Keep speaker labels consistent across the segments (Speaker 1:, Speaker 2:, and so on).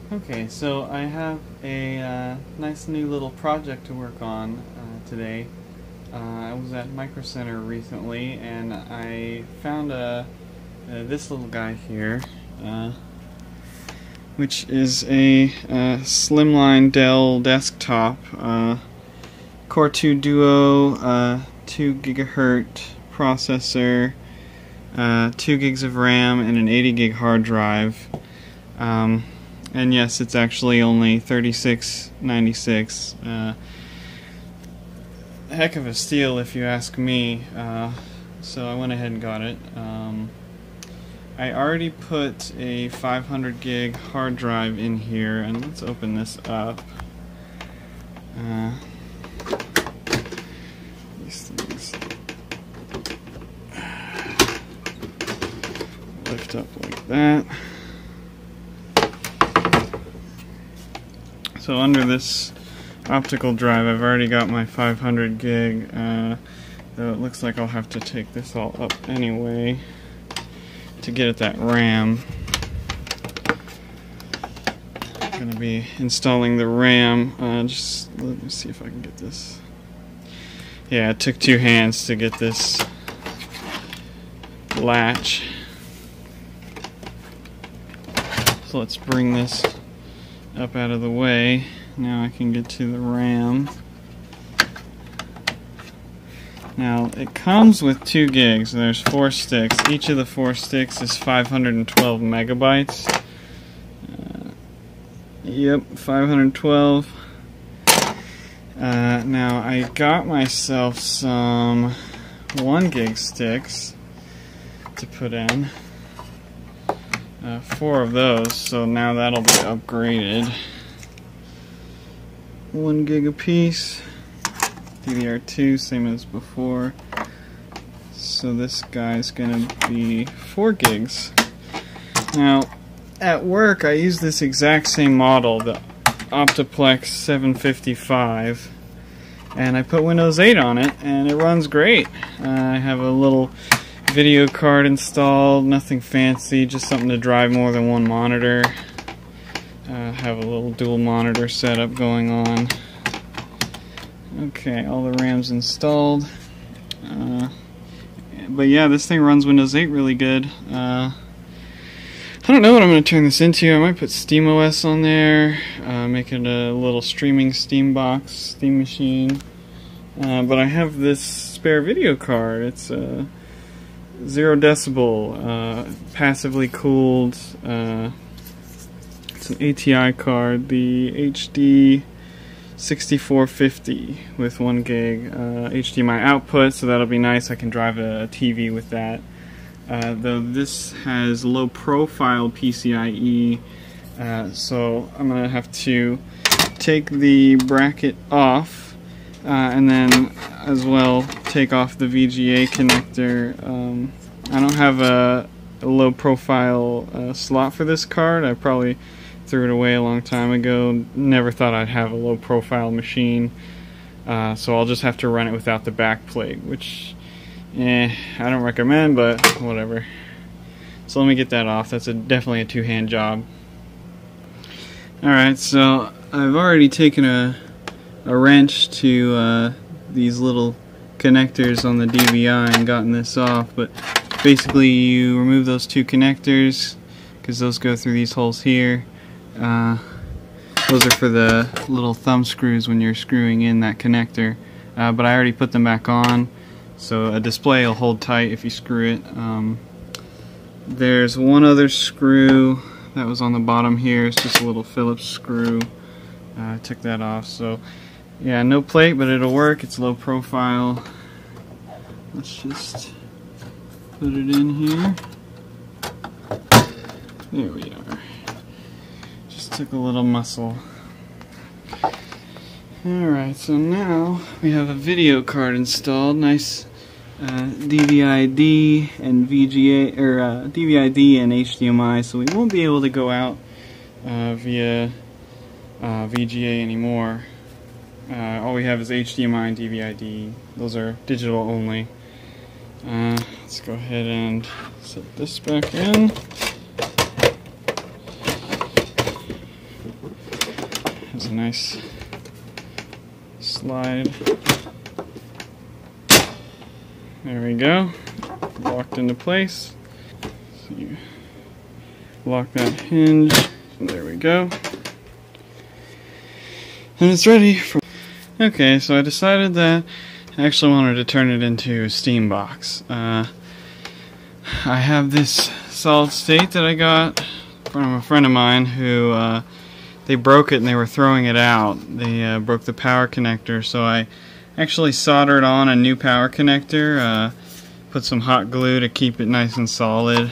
Speaker 1: Okay, so I have a nice new little project to work on today. I was at Micro Center recently, and I found this little guy here, which is a slimline Dell desktop, Core 2 Duo, 2 gigahertz processor, 2 gigs of RAM, and an 80 gig hard drive. And yes, it's actually only $36.96. Heck of a steal if you ask me. So I went ahead and got it. I already put a 500 gig hard drive in here, and let's open this up. These things lift up like that. So under this optical drive, I've already got my 500 gig, though it looks like I'll have to take this all up anyway to get at that RAM. I'm going to be installing the RAM. Just let me see if I can get this. Yeah, it took 2 hands to get this latch. So let's bring this up out of the way. Now I can get to the RAM. Now it comes with 2 gigs. There's 4 sticks. Each of the 4 sticks is 512 megabytes. Yep, 512. Now I got myself some 1 gig sticks to put in. 4 of those, so now that'll be upgraded. 1 gig a piece. DDR2, same as before. So this guy's gonna be 4 gigs. Now, at work, I use this exact same model, the Optiplex 755, and I put Windows 8 on it, and it runs great. I have a little video card installed, nothing fancy, just something to drive more than one monitor. Have a little dual monitor setup going on. Okay, all the RAM's installed. But yeah, this thing runs Windows 8 really good. I don't know what I'm going to turn this into. I might put SteamOS on there, make it a little streaming Steambox, Steam machine. But I have this spare video card. It's 0 decibel, passively cooled. It's an ATI card, the HD 6450 with 1 gig HDMI output, so that'll be nice. I can drive a TV with that. Though this has low profile PCIe, so I'm going to have to take the bracket off and then as well take off the VGA connector. I don't have a low profile slot for this card. I probably threw it away a long time ago. Never thought I'd have a low profile machine, so I'll just have to run it without the back plate, which I don't recommend, but whatever. So let me get that off. That's definitely a 2-hand job. Alright, so I've already taken a wrench to these little connectors on the DVI and gotten this off, but basically you remove those 2 connectors because those go through these holes here. Those are for the little thumb screws when you're screwing in that connector, but I already put them back on, so a display will hold tight if you screw it. There's one other screw that was on the bottom here. It's just a little Phillips screw. I took that off, so yeah, no plate, but it'll work. It's low profile. Let's just put it in here. There we are. Just took a little muscle. Alright, so now we have a video card installed. Nice DVI-D and VGA, or DVI-D and HDMI, so we won't be able to go out via VGA anymore. All we have is HDMI and DVI-D. Those are digital only. Let's go ahead and set this back in. There's a nice slide. There we go. Locked into place. So you lock that hinge. There we go. And it's ready for... Okay, so I decided that I actually wanted to turn it into a Steambox. I have this solid state that I got from a friend of mine who they broke it and they were throwing it out. They broke the power connector, so I actually soldered on a new power connector, put some hot glue to keep it nice and solid,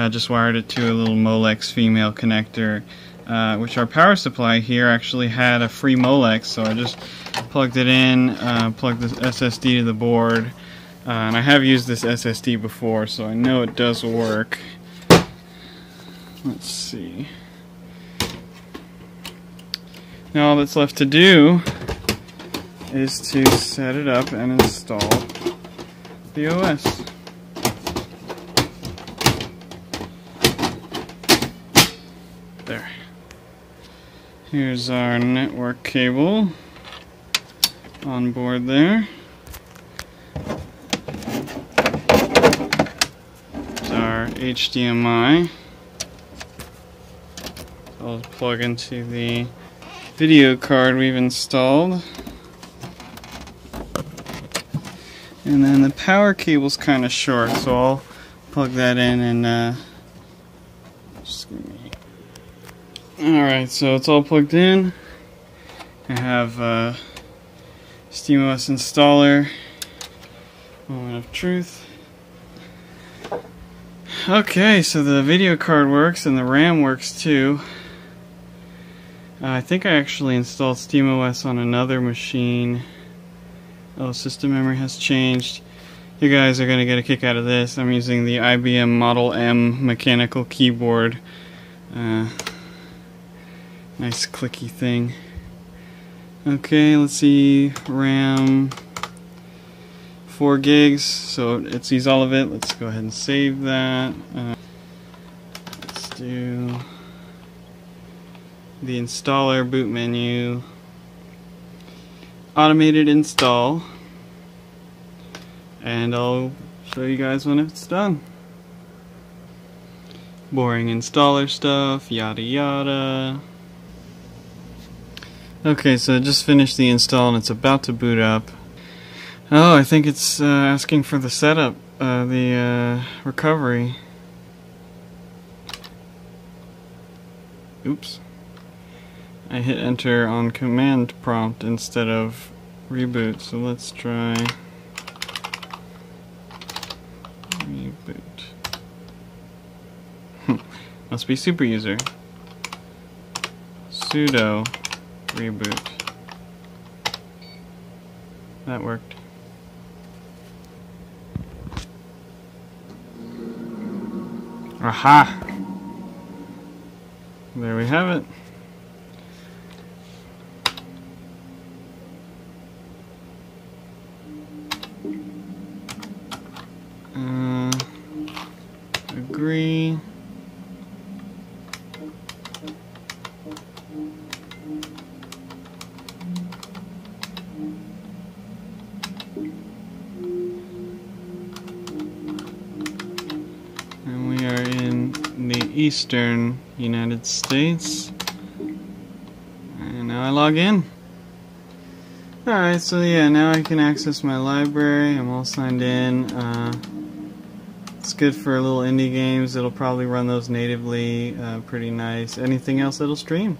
Speaker 1: just wired it to a little Molex female connector, which our power supply here actually had a free Molex, so I just plugged it in, plugged the SSD to the board, and I have used this SSD before, so I know it does work. Let's see. Now all that's left to do is to set it up and install the OS. There. Here's our network cable on board there. There's our HDMI. I'll plug into the video card we've installed. And then the power cable's kind of short, so I'll plug that in and just give me... Alright, so it's all plugged in. I have SteamOS installer. Moment of truth. Okay, so the video card works and the RAM works too. I think I actually installed SteamOS on another machine. Oh, system memory has changed. You guys are going to get a kick out of this. I'm using the IBM Model M mechanical keyboard. Nice clicky thing. Okay, let's see. RAM 4 gigs, so it sees all of it. Let's go ahead and save that. Let's do the installer, boot menu, automated install, and I'll show you guys when it's done. Boring installer stuff, yada yada. Okay, so I just finished the install and it's about to boot up. Oh, I think it's asking for the setup, the recovery. Oops. I hit enter on command prompt instead of reboot, so let's try reboot. Must be super user. Sudo reboot. That worked. Aha! There we have it. Agree. And we are in the eastern United States. And now I log in. Alright, so yeah, now I can access my library. I'm all signed in. It's good for little indie games. It'll probably run those natively. Pretty nice. Anything else it'll stream.